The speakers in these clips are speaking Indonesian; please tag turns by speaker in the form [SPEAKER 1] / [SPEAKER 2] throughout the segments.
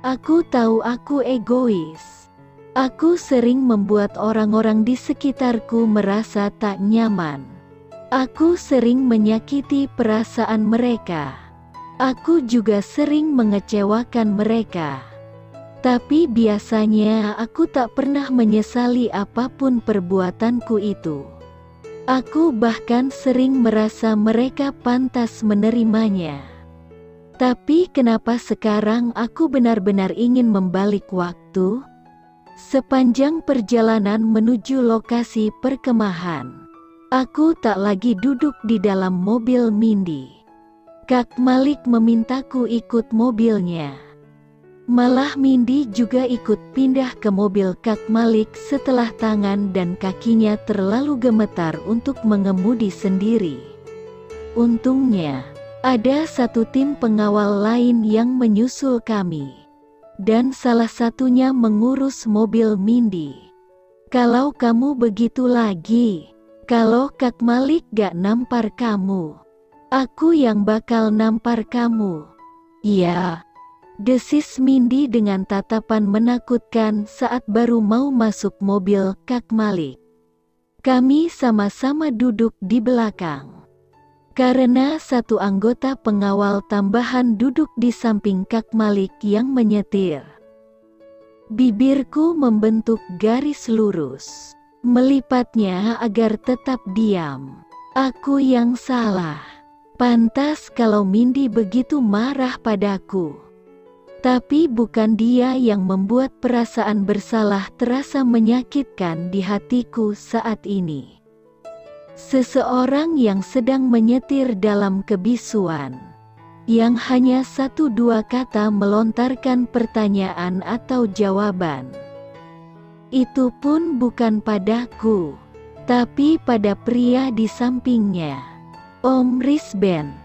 [SPEAKER 1] Aku tahu aku egois. Aku sering membuat orang-orang di sekitarku merasa tak nyaman. Aku sering menyakiti perasaan mereka. Aku juga sering mengecewakan mereka. Tapi biasanya aku tak pernah menyesali apapun perbuatanku itu. Aku bahkan sering merasa mereka pantas menerimanya. Tapi kenapa sekarang aku benar-benar ingin membalik waktu? Sepanjang perjalanan menuju lokasi perkemahan, aku tak lagi duduk di dalam mobil Mindy. Kak Malik memintaku ikut mobilnya. Malah Mindy juga ikut pindah ke mobil Kak Malik setelah tangan dan kakinya terlalu gemetar untuk mengemudi sendiri. Untungnya, ada satu tim pengawal lain yang menyusul kami. Dan salah satunya mengurus mobil Mindy. Kalau kamu begitu lagi, kalau Kak Malik gak nampar kamu, aku yang bakal nampar kamu. Ya, desis Mindy dengan tatapan menakutkan saat baru mau masuk mobil Kak Malik. Kami sama-sama duduk di belakang. Karena satu anggota pengawal tambahan duduk di samping Kak Malik yang menyetir. Bibirku membentuk garis lurus, melipatnya agar tetap diam. Aku yang salah. Pantas kalau Mindy begitu marah padaku. Tapi bukan dia yang membuat perasaan bersalah terasa menyakitkan di hatiku saat ini. Seseorang yang sedang menyetir dalam kebisuan, yang hanya satu dua kata melontarkan pertanyaan atau jawaban. Itu pun bukan padaku, tapi pada pria di sampingnya, Om Rizben.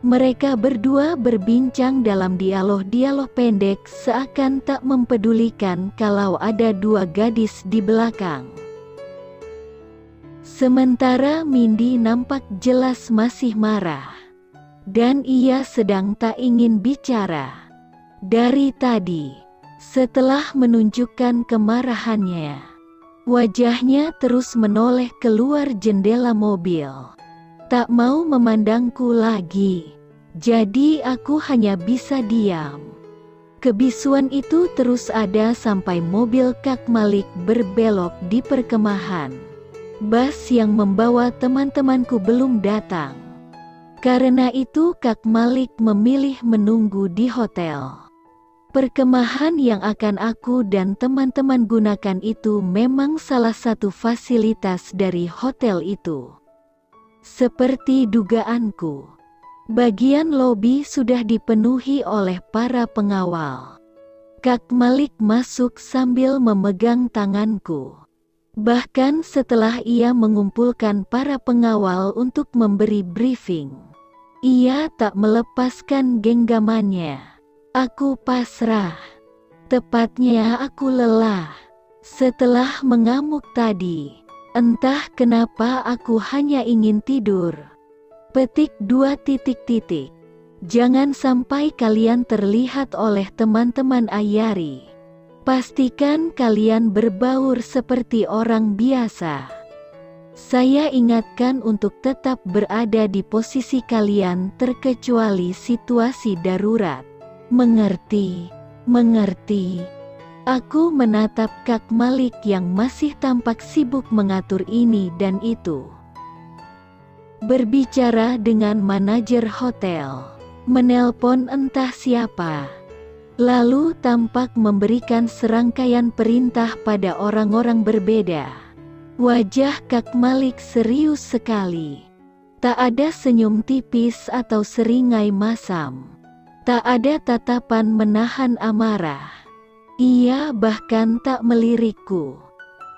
[SPEAKER 1] Mereka berdua berbincang dalam dialog-dialog pendek seakan tak mempedulikan kalau ada dua gadis di belakang. Sementara Mindy nampak jelas masih marah. Dan ia sedang tak ingin bicara. Dari tadi, setelah menunjukkan kemarahannya, wajahnya terus menoleh keluar jendela mobil. Tak mau memandangku lagi. Jadi aku hanya bisa diam. Kebisuan itu terus ada sampai mobil Kak Malik berbelok di perkemahan. Bas yang membawa teman-temanku belum datang. Karena itu Kak Malik memilih menunggu di hotel. Perkemahan yang akan aku dan teman-teman gunakan itu memang salah satu fasilitas dari hotel itu. Seperti dugaanku, bagian lobi sudah dipenuhi oleh para pengawal. Kak Malik masuk sambil memegang tanganku. Bahkan setelah ia mengumpulkan para pengawal untuk memberi briefing, ia tak melepaskan genggamannya. Aku pasrah. Tepatnya aku lelah. Setelah mengamuk tadi, entah kenapa aku hanya ingin tidur. Petik 2 titik. Jangan sampai kalian terlihat oleh teman-teman Ayari. Pastikan kalian berbaur seperti orang biasa. Saya ingatkan untuk tetap berada di posisi kalian terkecuali situasi darurat. Mengerti? Mengerti. Aku menatap Kak Malik yang masih tampak sibuk mengatur ini dan itu. Berbicara dengan manajer hotel. Menelpon entah siapa. Lalu tampak memberikan serangkaian perintah pada orang-orang berbeda. Wajah Kak Malik serius sekali. Tak ada senyum tipis atau seringai masam. Tak ada tatapan menahan amarah. Ia bahkan tak melirikku.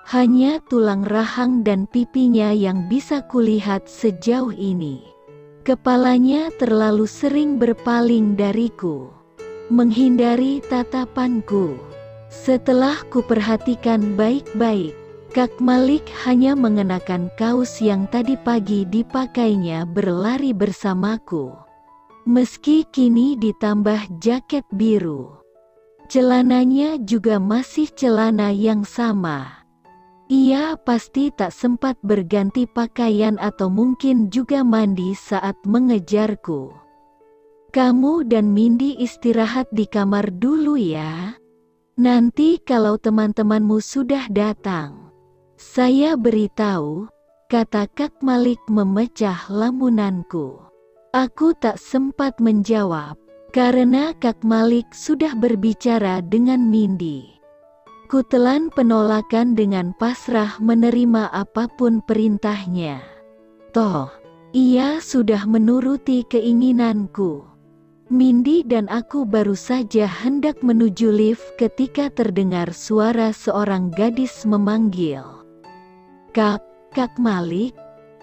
[SPEAKER 1] Hanya tulang rahang dan pipinya yang bisa kulihat sejauh ini. Kepalanya terlalu sering berpaling dariku, menghindari tatapanku. Setelah kuperhatikan baik-baik, Kak Malik hanya mengenakan kaos yang tadi pagi dipakainya berlari bersamaku. Meski kini ditambah jaket biru. Celananya juga masih celana yang sama. Ia pasti tak sempat berganti pakaian atau mungkin juga mandi saat mengejarku. Kamu dan Mindy istirahat di kamar dulu ya. Nanti kalau teman-temanmu sudah datang, saya beritahu, kata Kak Malik memecah lamunanku. Aku tak sempat menjawab, karena Kak Malik sudah berbicara dengan Mindy. Kutelan penolakan dengan pasrah menerima apapun perintahnya. Toh, ia sudah menuruti keinginanku. Mindy dan aku baru saja hendak menuju lift ketika terdengar suara seorang gadis memanggil. Kak Malik?"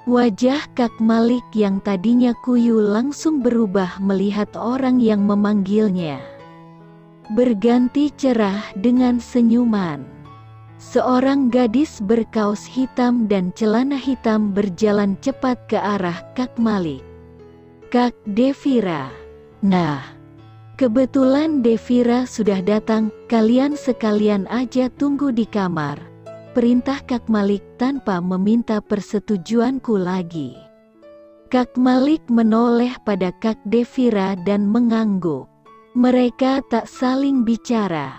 [SPEAKER 1] Wajah Kak Malik yang tadinya kuyu langsung berubah melihat orang yang memanggilnya. Berganti cerah dengan senyuman. Seorang gadis berkaos hitam dan celana hitam berjalan cepat ke arah Kak Malik. "Kak Devira." "Nah, kebetulan Devira sudah datang, kalian sekalian aja tunggu di kamar," perintah Kak Malik tanpa meminta persetujuanku lagi. Kak Malik menoleh pada Kak Devira dan mengangguk. Mereka tak saling bicara,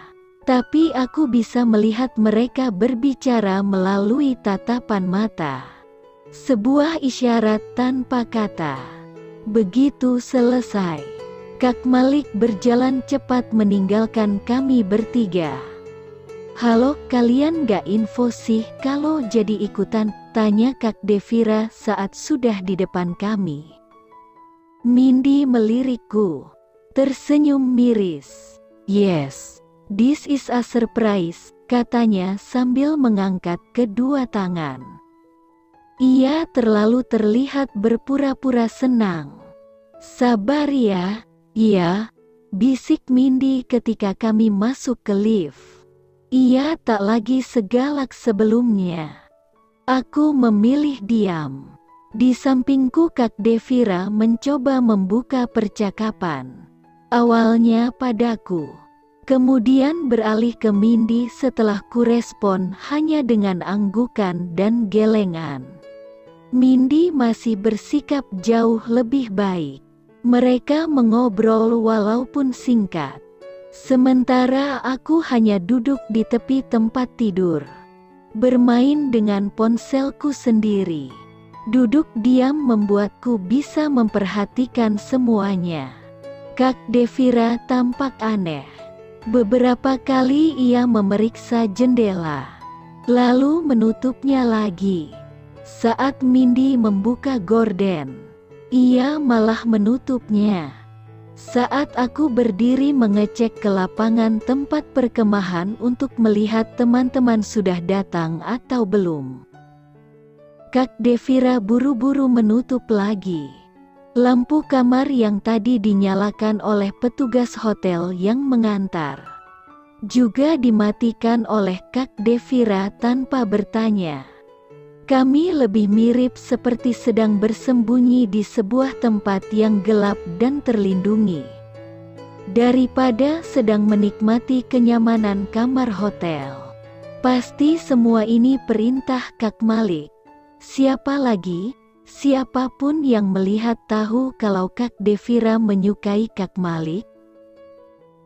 [SPEAKER 1] tapi aku bisa melihat mereka berbicara melalui tatapan mata. Sebuah isyarat tanpa kata. Begitu selesai, Kak Malik berjalan cepat meninggalkan kami bertiga. "Halo, kalian gak info sih kalau jadi ikutan?" tanya Kak Devira saat sudah di depan kami. Mindy melirikku, tersenyum miris. "Yes, this is a surprise," katanya sambil mengangkat kedua tangan. Ia terlalu terlihat berpura-pura senang. "Sabar ya." "Iya," bisik Mindy ketika kami masuk ke lift. Ia tak lagi segalak sebelumnya. Aku memilih diam. Di sampingku Kak Devira mencoba membuka percakapan. Awalnya padaku, kemudian beralih ke Mindy setelah kurespon hanya dengan anggukan dan gelengan. Mindy masih bersikap jauh lebih baik. Mereka mengobrol walaupun singkat. Sementara aku hanya duduk di tepi tempat tidur, bermain dengan ponselku sendiri. Duduk diam membuatku bisa memperhatikan semuanya. Kak Devira tampak aneh. Beberapa kali ia memeriksa jendela, lalu menutupnya lagi. Saat Mindy membuka gorden, ia malah menutupnya. Saat aku berdiri mengecek ke lapangan tempat perkemahan untuk melihat teman-teman sudah datang atau belum, Kak Devira buru-buru menutup lagi. Lampu kamar yang tadi dinyalakan oleh petugas hotel yang mengantar juga dimatikan oleh Kak Devira tanpa bertanya. Kami lebih mirip seperti sedang bersembunyi di sebuah tempat yang gelap dan terlindungi, daripada sedang menikmati kenyamanan kamar hotel. Pasti semua ini perintah Kak Malik. Siapa lagi? Siapapun yang melihat tahu kalau Kak Devira menyukai Kak Malik.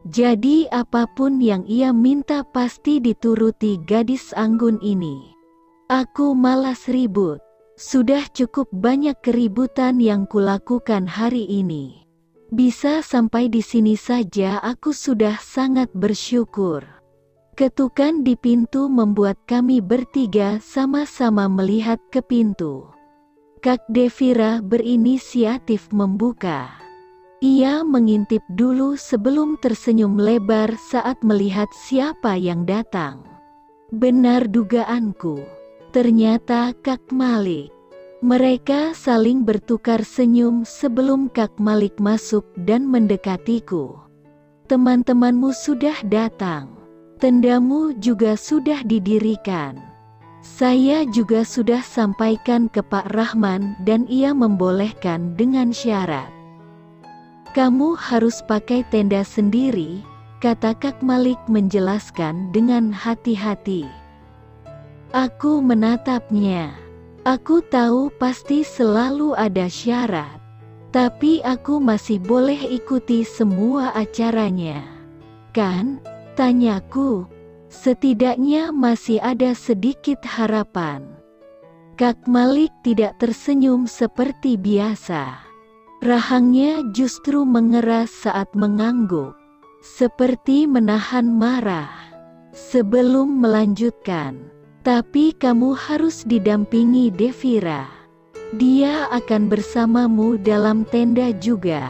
[SPEAKER 1] Jadi apapun yang ia minta pasti dituruti gadis anggun ini. Aku malas ribut. Sudah cukup banyak keributan yang kulakukan hari ini. Bisa sampai di sini saja aku sudah sangat bersyukur. Ketukan di pintu membuat kami bertiga sama-sama melihat ke pintu. Kak Devira berinisiatif membuka. Ia mengintip dulu sebelum tersenyum lebar saat melihat siapa yang datang. Benar dugaanku. Ternyata Kak Malik. Mereka saling bertukar senyum sebelum Kak Malik masuk dan mendekatiku. "Teman-temanmu sudah datang. Tendamu juga sudah didirikan. Saya juga sudah sampaikan ke Pak Rahman dan ia membolehkan dengan syarat. Kamu harus pakai tenda sendiri, kata Kak Malik menjelaskan dengan hati-hati. Aku menatapnya. Aku tahu pasti selalu ada syarat, tapi aku masih boleh ikuti semua acaranya. Kan? Tanyaku. Setidaknya masih ada sedikit harapan. Kak Malik tidak tersenyum seperti biasa. Rahangnya justru mengeras saat mengangguk, seperti menahan marah. Sebelum melanjutkan, tapi kamu harus didampingi Devira. Dia akan bersamamu dalam tenda juga.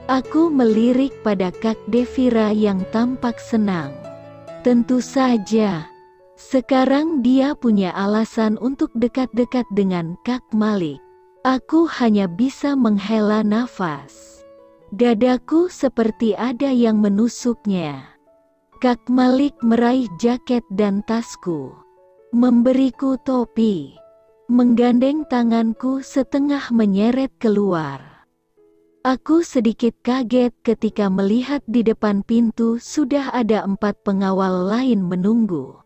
[SPEAKER 1] Aku melirik pada Kak Devira yang tampak senang. Tentu saja. Sekarang dia punya alasan untuk dekat-dekat dengan Kak Malik. Aku hanya bisa menghela nafas. Dadaku seperti ada yang menusuknya. Kak Malik meraih jaket dan tasku, memberiku topi, menggandeng tanganku setengah menyeret keluar. Aku sedikit kaget ketika melihat di depan pintu sudah ada 4 pengawal lain menunggu.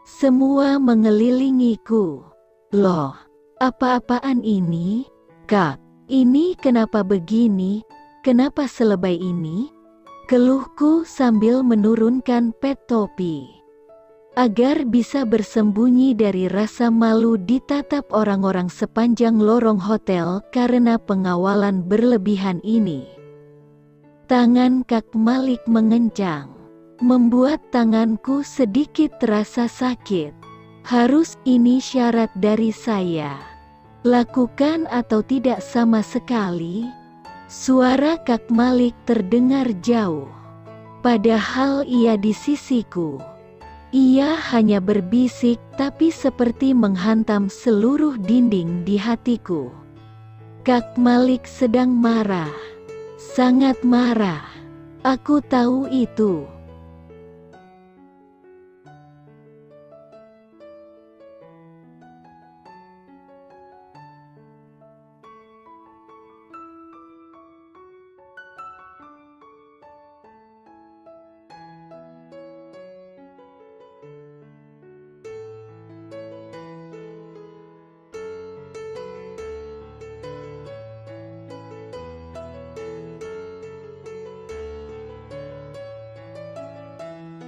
[SPEAKER 1] Semua mengelilingiku. Loh, apa-apaan ini? Kak, ini kenapa begini? Kenapa selebay ini? Keluhku sambil menurunkan pet topi. Agar bisa bersembunyi dari rasa malu ditatap orang-orang sepanjang lorong hotel karena pengawalan berlebihan ini. Tangan Kak Malik mengencang, membuat tanganku sedikit terasa sakit. Harus ini syarat dari saya. Lakukan atau tidak sama sekali. Suara Kak Malik terdengar jauh. Padahal ia di sisiku. Ia hanya berbisik tapi seperti menghantam seluruh dinding di hatiku. Kak Malik sedang marah. Sangat marah. Aku tahu itu.